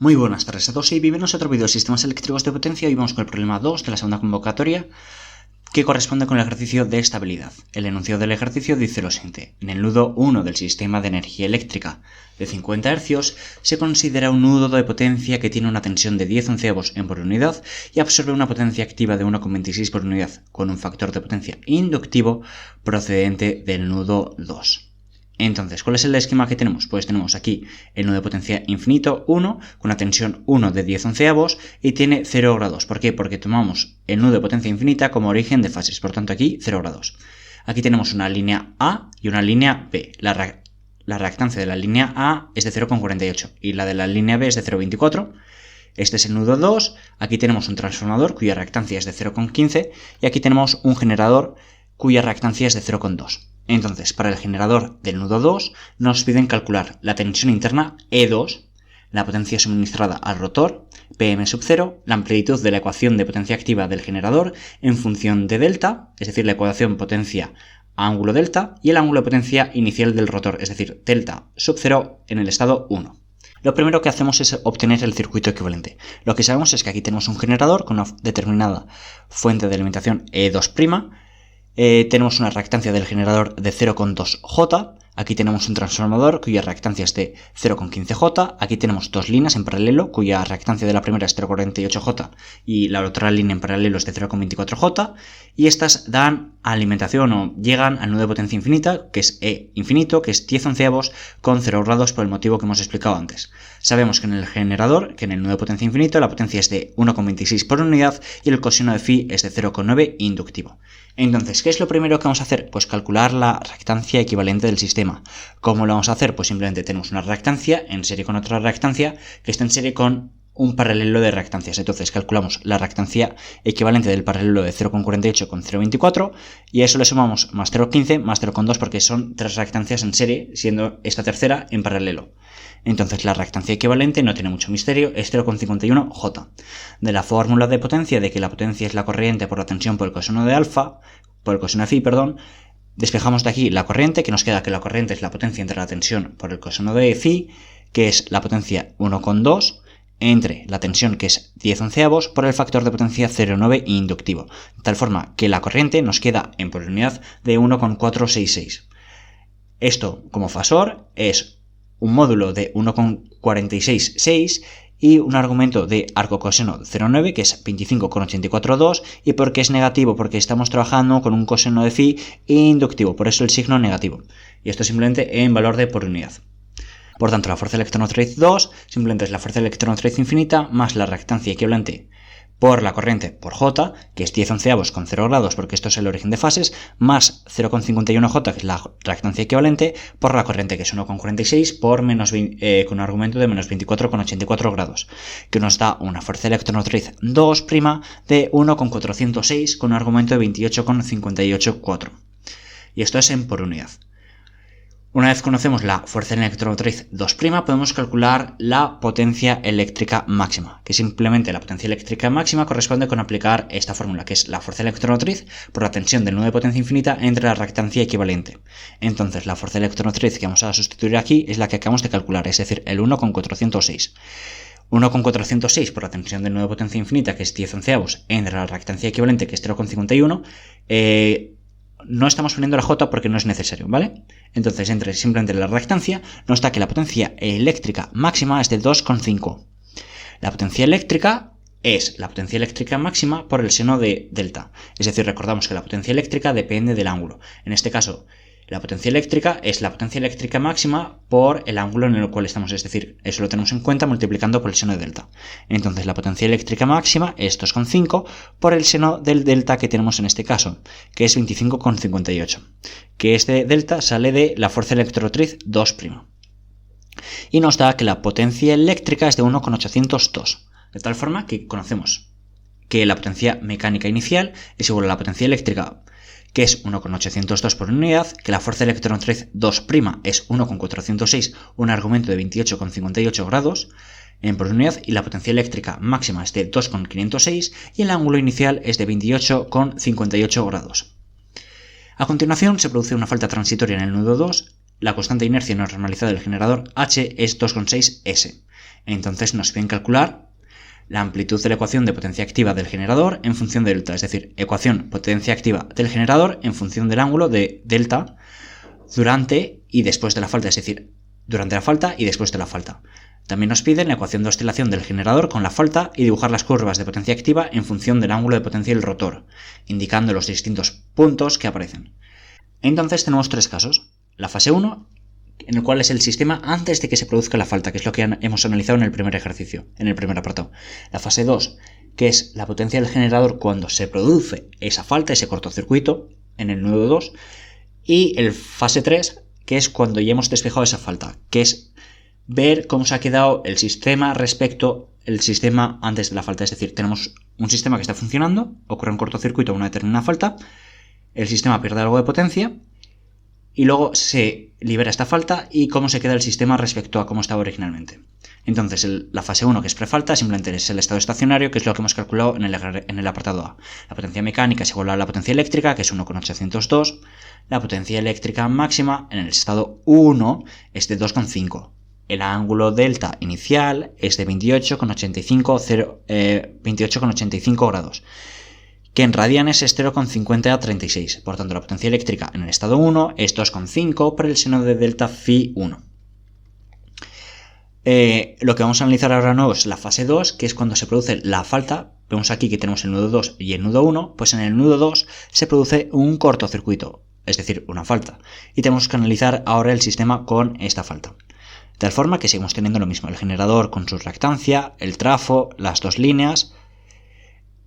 Muy buenas tardes a todos y bienvenidos a otro vídeo de sistemas eléctricos de potencia. Y vamos con el problema 2 de la segunda convocatoria, que corresponde con el ejercicio de estabilidad. El enunciado del ejercicio dice lo siguiente: en el nudo 1 del sistema de energía eléctrica de 50 Hz se considera un nudo de potencia que tiene una tensión de 10 onceavos en por unidad y absorbe una potencia activa de 1,26 por unidad con un factor de potencia inductivo procedente del nudo 2. Entonces, ¿cuál es el esquema que tenemos? Pues tenemos aquí el nudo de potencia infinito 1 con una tensión 1 de 10 onceavos y tiene 0 grados. ¿Por qué? Porque tomamos el nudo de potencia infinita como origen de fases, por tanto aquí 0 grados. Aquí tenemos una línea A y una línea B. La reactancia de la línea A es de 0,48 y la de la línea B es de 0,24. Este es el nudo 2, aquí tenemos un transformador cuya reactancia es de 0,15 y aquí tenemos un generador cuya reactancia es de 0,2. Entonces, para el generador del nudo 2 nos piden calcular la tensión interna E2, la potencia suministrada al rotor, Pm sub 0, la amplitud de la ecuación de potencia activa del generador en función de delta, es decir, la ecuación potencia ángulo delta, y el ángulo de potencia inicial del rotor, es decir, delta sub 0 en el estado 1. Lo primero que hacemos es obtener el circuito equivalente. Lo que sabemos es que aquí tenemos un generador con una determinada fuente de alimentación E2', tenemos una reactancia del generador de 0,2 J, aquí tenemos un transformador cuya reactancia es de 0,15 J, aquí tenemos dos líneas en paralelo cuya reactancia de la primera es 0,48 J y la otra línea en paralelo es de 0,24 J, y estas dan alimentación o llegan al nudo de potencia infinita, que es E infinito, que es 10 onceavos con 0 grados por el motivo que hemos explicado antes. Sabemos que en el generador, que en el nudo de potencia infinito, la potencia es de 1,26 por unidad y el coseno de phi es de 0,9 inductivo. Entonces, ¿qué es lo primero que vamos a hacer? Pues calcular la reactancia equivalente del sistema. ¿Cómo lo vamos a hacer? Pues simplemente tenemos una reactancia en serie con otra reactancia que está en serie con un paralelo de reactancias. Entonces calculamos la reactancia equivalente del paralelo de 0,48 con 0,24 y a eso le sumamos más 0,15 más 0,2 porque son tres reactancias en serie, siendo esta tercera en paralelo. Entonces la reactancia equivalente no tiene mucho misterio, es 0,51 J. De la fórmula de potencia, de que la potencia es la corriente por la tensión por el coseno de alfa, por el coseno de phi, despejamos de aquí la corriente, que nos queda que la corriente es la potencia entre la tensión por el coseno de phi, que es la potencia 1,2, entre la tensión, que es 10 onceavos, por el factor de potencia 0,9 inductivo, de tal forma que la corriente nos queda en por unidad de 1,466. Esto, como fasor, es un módulo de 1,466 y un argumento de arco coseno 0,9, que es 25,842, y porque es negativo, porque estamos trabajando con un coseno de phi inductivo, por eso el signo negativo. Y esto simplemente en valor de por unidad. Por tanto, la fuerza electromotriz 2 simplemente es la fuerza electromotriz infinita más la reactancia equivalente por la corriente por J, que es 10 onceavos con 0 grados, porque esto es el origen de fases, más 0,51 J, que es la reactancia equivalente, por la corriente, que es 1,46, por con un argumento de menos 24,84 grados, que nos da una fuerza electromotriz 2' de 1,406, con un argumento de 28,584. Y esto es en por unidad. Una vez conocemos la fuerza electromotriz 2', podemos calcular la potencia eléctrica máxima, que simplemente la potencia eléctrica máxima corresponde con aplicar esta fórmula, que es la fuerza electromotriz por la tensión del nudo de potencia infinita entre la reactancia equivalente. Entonces, la fuerza electromotriz que vamos a sustituir aquí es la que acabamos de calcular, es decir, el 1,406. 1,406 por la tensión del nudo de potencia infinita, que es 10 onceavos, entre la reactancia equivalente, que es 0,51, no estamos poniendo la J porque no es necesario, ¿vale? Entonces, entre simplemente la reactancia, nos da que la potencia eléctrica máxima es de 2,5. La potencia eléctrica es la potencia eléctrica máxima por el seno de delta. Es decir, recordamos que la potencia eléctrica depende del ángulo. En este caso, la potencia eléctrica es la potencia eléctrica máxima por el ángulo en el cual estamos, es decir, eso lo tenemos en cuenta multiplicando por el seno de delta. Entonces la potencia eléctrica máxima es 2,5 por el seno del delta que tenemos en este caso, que es 25,58, que este delta sale de la fuerza electromotriz 2'. Y nos da que la potencia eléctrica es de 1,802, de tal forma que conocemos que la potencia mecánica inicial es igual a la potencia eléctrica, que es 1,802 por unidad, que la fuerza electromotriz 2' es 1,406, un argumento de 28,58 grados en por unidad, y la potencia eléctrica máxima es de 2,506 y el ángulo inicial es de 28,58 grados. A continuación se produce una falta transitoria en el nudo 2, la constante de inercia normalizada del generador H es 2,6 S. Entonces nos piden calcular la amplitud de la ecuación de potencia activa del generador en función de delta, es decir, ecuación potencia activa del generador en función del ángulo de delta durante y después de la falta, es decir, durante la falta y después de la falta. También nos piden la ecuación de oscilación del generador con la falta y dibujar las curvas de potencia activa en función del ángulo de potencia del rotor, indicando los distintos puntos que aparecen. Entonces tenemos tres casos. La fase 1, en el cual es el sistema antes de que se produzca la falta, que es lo que hemos analizado en el primer ejercicio, en el primer apartado. La fase 2, que es la potencia del generador cuando se produce esa falta, ese cortocircuito, en el nudo 2. Y el fase 3, que es cuando ya hemos despejado esa falta, que es ver cómo se ha quedado el sistema respecto al sistema antes de la falta. Es decir, tenemos un sistema que está funcionando, ocurre un cortocircuito a una determinada falta, el sistema pierde algo de potencia y luego se libera esta falta y cómo se queda el sistema respecto a cómo estaba originalmente. Entonces, la fase 1, que es prefalta, simplemente es el estado estacionario, que es lo que hemos calculado en el apartado A. La potencia mecánica es igual a la potencia eléctrica, que es 1,802. La potencia eléctrica máxima en el estado 1 es de 2,5. El ángulo delta inicial es de 28,85 grados, que en radianes es 0,50 a 36. Por tanto, la potencia eléctrica en el estado 1 es 2,5 por el seno de delta phi 1. Lo que vamos a analizar ahora nuevo es la fase 2, que es cuando se produce la falta. Vemos aquí que tenemos el nudo 2 y el nudo 1, pues en el nudo 2 se produce un cortocircuito, es decir, una falta. Y tenemos que analizar ahora el sistema con esta falta. De tal forma que seguimos teniendo lo mismo, el generador con su reactancia, el trafo, las dos líneas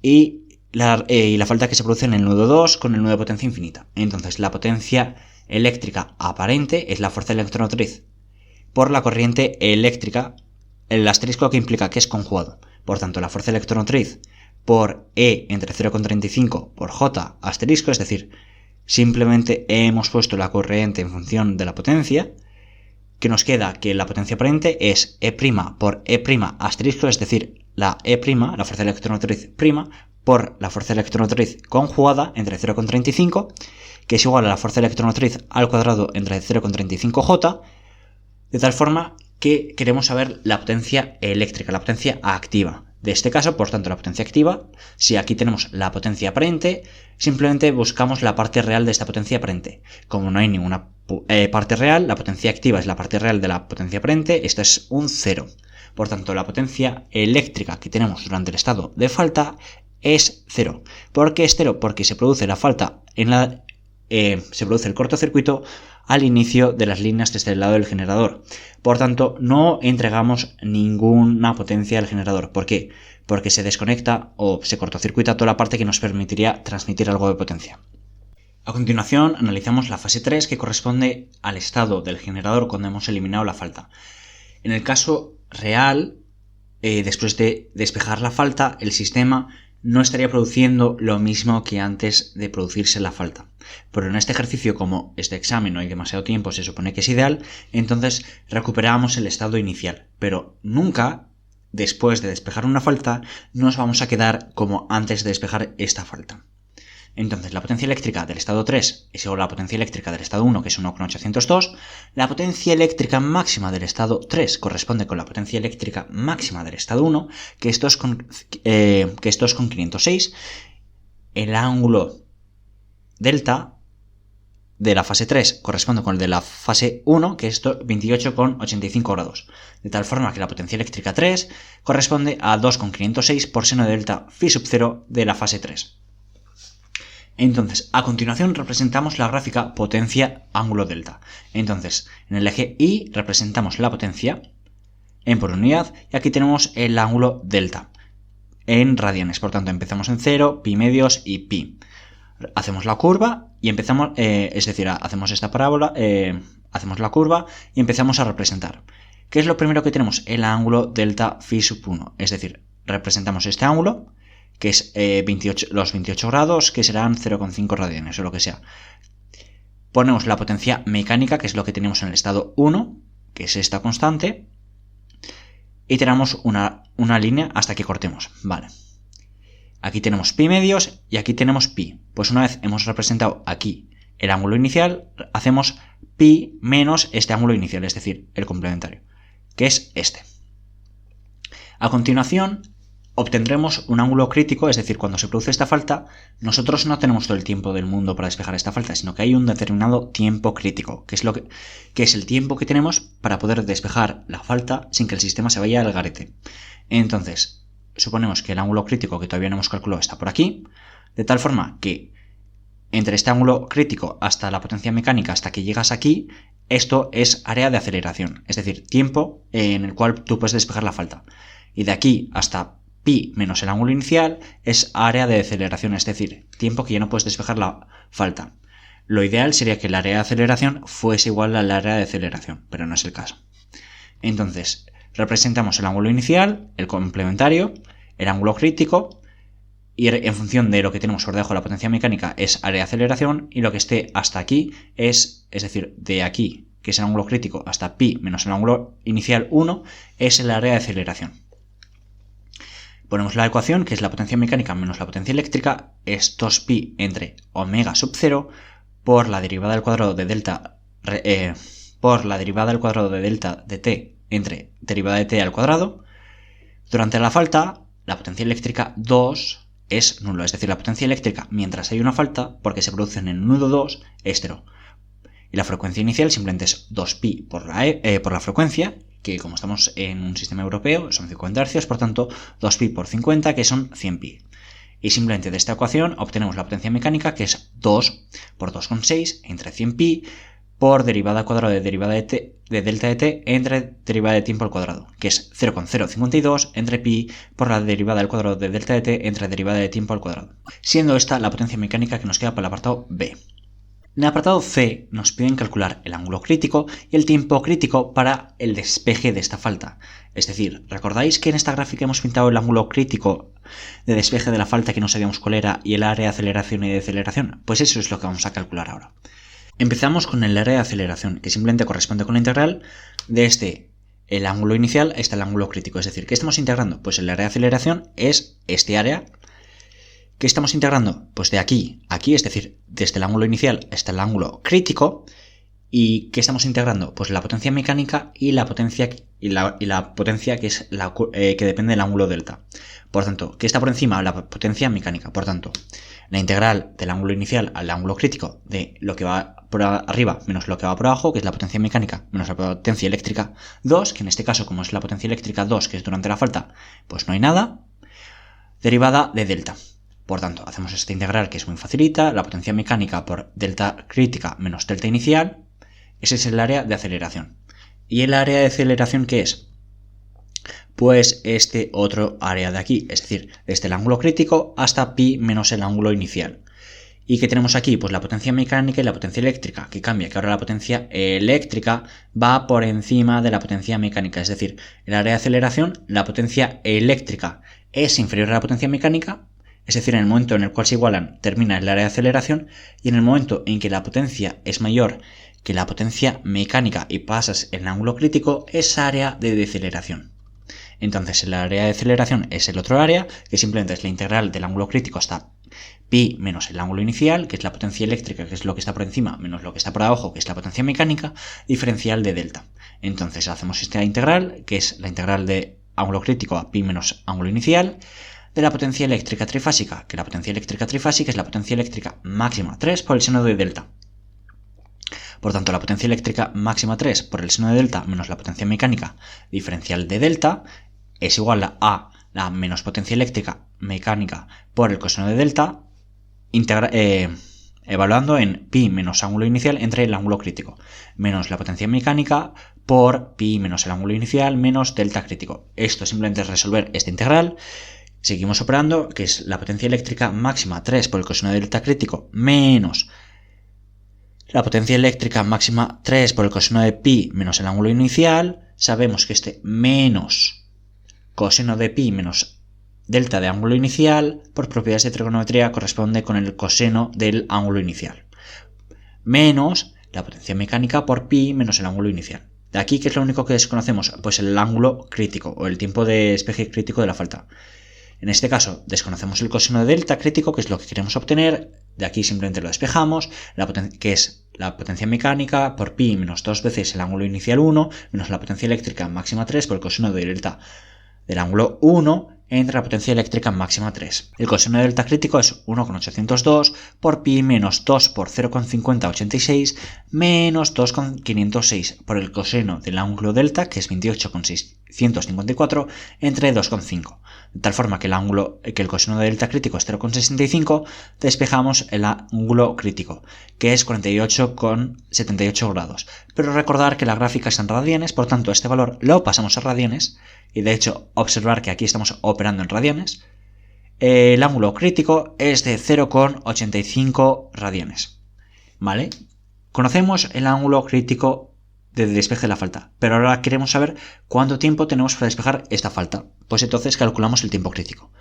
y la falta que se produce en el nudo 2 con el nudo de potencia infinita. Entonces, la potencia eléctrica aparente es la fuerza electromotriz por la corriente eléctrica, el asterisco que implica que es conjugado. Por tanto, la fuerza electromotriz por E entre 0,35 por J asterisco, es decir, simplemente hemos puesto la corriente en función de la potencia, que nos queda que la potencia aparente es E' por E' asterisco, es decir, la E', la fuerza electromotriz prima, por la fuerza electromotriz conjugada entre 0,35, que es igual a la fuerza electromotriz al cuadrado entre 0,35J, de tal forma que queremos saber la potencia eléctrica, la potencia activa. De este caso, por tanto, la potencia activa, si aquí tenemos la potencia aparente, simplemente buscamos la parte real de esta potencia aparente. Como no hay ninguna parte real, la potencia activa es la parte real de la potencia aparente, esto es un 0. Por tanto, la potencia eléctrica que tenemos durante el estado de falta es 0. ¿Por qué es 0? Porque se produce la falta se produce el cortocircuito al inicio de las líneas desde el lado del generador. Por tanto, no entregamos ninguna potencia al generador. ¿Por qué? Porque se desconecta o se cortocircuita toda la parte que nos permitiría transmitir algo de potencia. A continuación, analizamos la fase 3, que corresponde al estado del generador cuando hemos eliminado la falta. En el caso real, después de despejar la falta, el sistema no estaría produciendo lo mismo que antes de producirse la falta. Pero en este ejercicio, como este examen no hay demasiado tiempo, se supone que es ideal, entonces recuperamos el estado inicial. Pero nunca, después de despejar una falta, nos vamos a quedar como antes de despejar esta falta. Entonces, la potencia eléctrica del estado 3 es igual a la potencia eléctrica del estado 1, que es 1,802. La potencia eléctrica máxima del estado 3 corresponde con la potencia eléctrica máxima del estado 1, que esto es con 506. El ángulo delta de la fase 3 corresponde con el de la fase 1, que es 28,85 grados. De tal forma que la potencia eléctrica 3 corresponde a 2,506 por seno de delta phi sub 0 de la fase 3. Entonces, a continuación representamos la gráfica potencia-ángulo delta. Entonces, en el eje Y representamos la potencia en por unidad y aquí tenemos el ángulo delta en radianes. Por tanto, empezamos en 0, pi medios y pi. Hacemos la curva y empezamos, hacemos esta parábola, hacemos la curva y empezamos a representar. ¿Qué es lo primero que tenemos? El ángulo delta phi sub 1. Es decir, representamos este ángulo, que es los 28 grados, que serán 0,5 radianes o lo que sea. Ponemos la potencia mecánica, que es lo que tenemos en el estado 1, que es esta constante, y tenemos una línea hasta que cortemos. Vale. Aquí tenemos pi medios y aquí tenemos pi. Pues una vez hemos representado aquí el ángulo inicial, hacemos pi menos este ángulo inicial, es decir, el complementario, que es este. A continuación, obtendremos un ángulo crítico, es decir, cuando se produce esta falta, nosotros no tenemos todo el tiempo del mundo para despejar esta falta, sino que hay un determinado tiempo crítico, que es el tiempo que tenemos para poder despejar la falta sin que el sistema se vaya al garete. Entonces, suponemos que el ángulo crítico que todavía no hemos calculado está por aquí, de tal forma que entre este ángulo crítico hasta la potencia mecánica, hasta que llegas aquí, esto es área de aceleración, es decir, tiempo en el cual tú puedes despejar la falta. Y de aquí hasta pi menos el ángulo inicial es área de aceleración, es decir, tiempo que ya no puedes despejar la falta. Lo ideal sería que el área de aceleración fuese igual al área de aceleración, pero no es el caso. Entonces, representamos el ángulo inicial, el complementario, el ángulo crítico, y en función de lo que tenemos por debajo de la potencia mecánica es área de aceleración, y lo que esté hasta aquí es decir, de aquí, que es el ángulo crítico, hasta pi menos el ángulo inicial 1, es el área de aceleración. Ponemos la ecuación, que es la potencia mecánica menos la potencia eléctrica, es 2pi entre omega sub 0 por la derivada al cuadrado de delta de t entre derivada de t al cuadrado. Durante la falta, la potencia eléctrica 2 es nulo, es decir, la potencia eléctrica mientras hay una falta, porque se produce en el nudo 2, es 0. Y la frecuencia inicial simplemente es 2pi por la frecuencia, que como estamos en un sistema europeo son 50 Hz, por tanto 2pi por 50, que son 100pi. Y simplemente de esta ecuación obtenemos la potencia mecánica, que es 2 por 2,6 entre 100pi por derivada al cuadrado de derivada de delta de t entre derivada de tiempo al cuadrado, que es 0,052 entre pi por la derivada al cuadrado de delta de t entre derivada de tiempo al cuadrado, siendo esta la potencia mecánica que nos queda para el apartado B. En el apartado C nos piden calcular el ángulo crítico y el tiempo crítico para el despeje de esta falta. Es decir, ¿recordáis que en esta gráfica hemos pintado el ángulo crítico de despeje de la falta que no sabíamos cuál era y el área de aceleración y deceleración? Pues eso es lo que vamos a calcular ahora. Empezamos con el área de aceleración, que simplemente corresponde con la integral de el ángulo inicial hasta el ángulo crítico. Es decir, ¿qué estamos integrando? Pues el área de aceleración es este área. ¿Qué estamos integrando? Pues de aquí a aquí, es decir, desde el ángulo inicial hasta el ángulo crítico. ¿Y qué estamos integrando? Pues la potencia mecánica y la potencia que es que depende del ángulo delta. Por tanto, ¿qué está por encima? La potencia mecánica. Por tanto, la integral del ángulo inicial al ángulo crítico de lo que va por arriba menos lo que va por abajo, que es la potencia mecánica menos la potencia eléctrica 2, que en este caso, como es la potencia eléctrica 2, que es durante la falta, pues no hay nada, derivada de delta. Por tanto, hacemos esta integral que es muy facilita, la potencia mecánica por delta crítica menos delta inicial, ese es el área de aceleración. ¿Y el área de aceleración qué es? Pues este otro área de aquí, es decir, desde el ángulo crítico hasta pi menos el ángulo inicial. ¿Y qué tenemos aquí? Pues la potencia mecánica y la potencia eléctrica, que cambia, que ahora la potencia eléctrica va por encima de la potencia mecánica, es decir, el área de aceleración, la potencia eléctrica es inferior a la potencia mecánica, es decir, en el momento en el cual se igualan termina el área de aceleración, y en el momento en que la potencia es mayor que la potencia mecánica y pasas el ángulo crítico, es área de deceleración. Entonces el área de aceleración es el otro área, que simplemente es la integral del ángulo crítico hasta pi menos el ángulo inicial, que es la potencia eléctrica, que es lo que está por encima, menos lo que está por abajo, que es la potencia mecánica, diferencial de delta. Entonces hacemos esta integral, que es la integral de ángulo crítico a pi menos ángulo inicial, de la potencia eléctrica trifásica, que la potencia eléctrica trifásica es la potencia eléctrica máxima 3 por el seno de delta. Por tanto, la potencia eléctrica máxima 3 por el seno de delta menos la potencia mecánica diferencial de delta es igual a la menos potencia eléctrica mecánica por el coseno de delta, evaluando en pi menos ángulo inicial entre el ángulo crítico, menos la potencia mecánica por pi menos el ángulo inicial menos delta crítico. Esto simplemente es resolver esta integral. Seguimos operando, que es la potencia eléctrica máxima 3 por el coseno de delta crítico menos la potencia eléctrica máxima 3 por el coseno de pi menos el ángulo inicial. Sabemos que este menos coseno de pi menos delta de ángulo inicial por propiedades de trigonometría corresponde con el coseno del ángulo inicial. Menos la potencia mecánica por pi menos el ángulo inicial. De aquí, ¿qué es lo único que desconocemos? Pues el ángulo crítico o el tiempo de despeje crítico de la falta. En este caso, desconocemos el coseno de delta crítico, que es lo que queremos obtener. De aquí simplemente lo despejamos, que es la potencia mecánica por pi menos 2 veces el ángulo inicial 1, menos la potencia eléctrica máxima 3 por el coseno de delta del ángulo 1 entre la potencia eléctrica máxima 3. El coseno de delta crítico es 1,802 por pi menos 2 por 0,5086 menos 2,506 por el coseno del ángulo delta, que es 28,654 entre 2,5. De tal forma que el coseno de delta crítico es 0,65, despejamos el ángulo crítico, que es 48,78 grados. Pero recordar que la gráfica es en radianes, por tanto este valor lo pasamos a radianes, y de hecho observar que aquí estamos operando en radianes. El ángulo crítico es de 0,85 radianes. ¿Vale? Conocemos el ángulo crítico de despeje de la falta, pero ahora queremos saber cuánto tiempo tenemos para despejar esta falta. Pues entonces calculamos el tiempo crítico.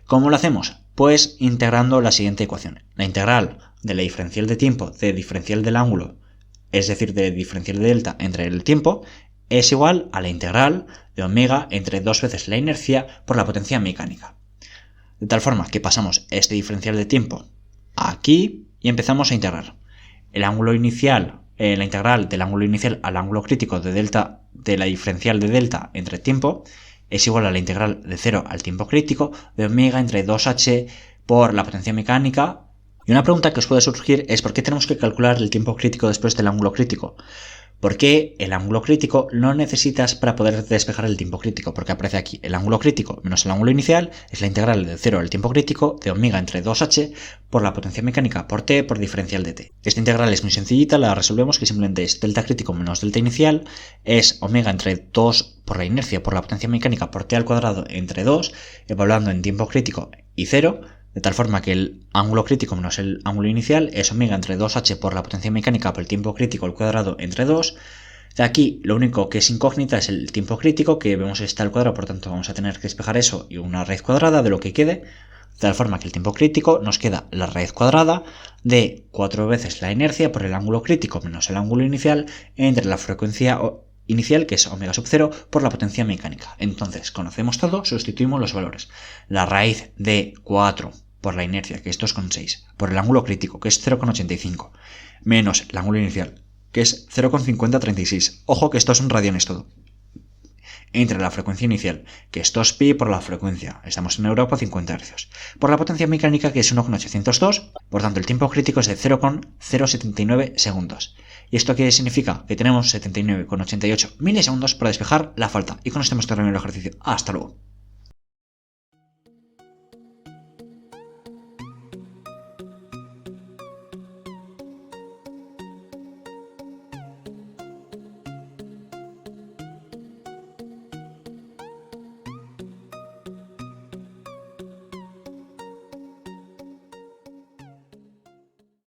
¿Cómo lo hacemos? Pues integrando la siguiente ecuación. La integral de la diferencial de tiempo de diferencial del ángulo, es decir, de diferencial de delta entre el tiempo, es igual a la integral de omega entre 2 veces la inercia por la potencia mecánica. De tal forma que pasamos este diferencial de tiempo aquí y empezamos a integrar. El ángulo inicial, la integral del ángulo inicial al ángulo crítico de delta de la diferencial de delta entre tiempo es igual a la integral de 0 al tiempo crítico de omega entre 2h por la potencia mecánica. Y una pregunta que os puede surgir es ¿por qué tenemos que calcular el tiempo crítico después del ángulo crítico? Porque el ángulo crítico lo necesitas para poder despejar el tiempo crítico, porque aparece aquí el ángulo crítico menos el ángulo inicial es la integral de 0 al tiempo crítico de omega entre 2h por la potencia mecánica por t por diferencial de t. Esta integral es muy sencillita, la resolvemos, que simplemente es delta crítico menos delta inicial, es omega entre 2 por la inercia por la potencia mecánica por t al cuadrado entre 2, evaluando en tiempo crítico y 0, de tal forma que el ángulo crítico menos el ángulo inicial es omega entre 2h por la potencia mecánica por el tiempo crítico al cuadrado entre 2. De aquí lo único que es incógnita es el tiempo crítico, que vemos está al cuadrado, por tanto vamos a tener que despejar eso y una raíz cuadrada de lo que quede, de tal forma que el tiempo crítico nos queda la raíz cuadrada de 4 veces la inercia por el ángulo crítico menos el ángulo inicial entre la frecuencia inicial, que es omega sub 0, por la potencia mecánica. Entonces, conocemos todo, sustituimos los valores. La raíz de 4 por la inercia, que es 2,6, por el ángulo crítico, que es 0,85, menos el ángulo inicial, que es 0,5036. Ojo que esto es en radianes todo. Entre la frecuencia inicial, que es 2pi por la frecuencia, estamos en Europa 50 Hz, por la potencia mecánica, que es 1,802, por tanto el tiempo crítico es de 0,079 segundos. ¿Y esto qué significa? Que tenemos 79,88 milisegundos para despejar la falta. Y con esto hemos terminado el ejercicio. Hasta luego.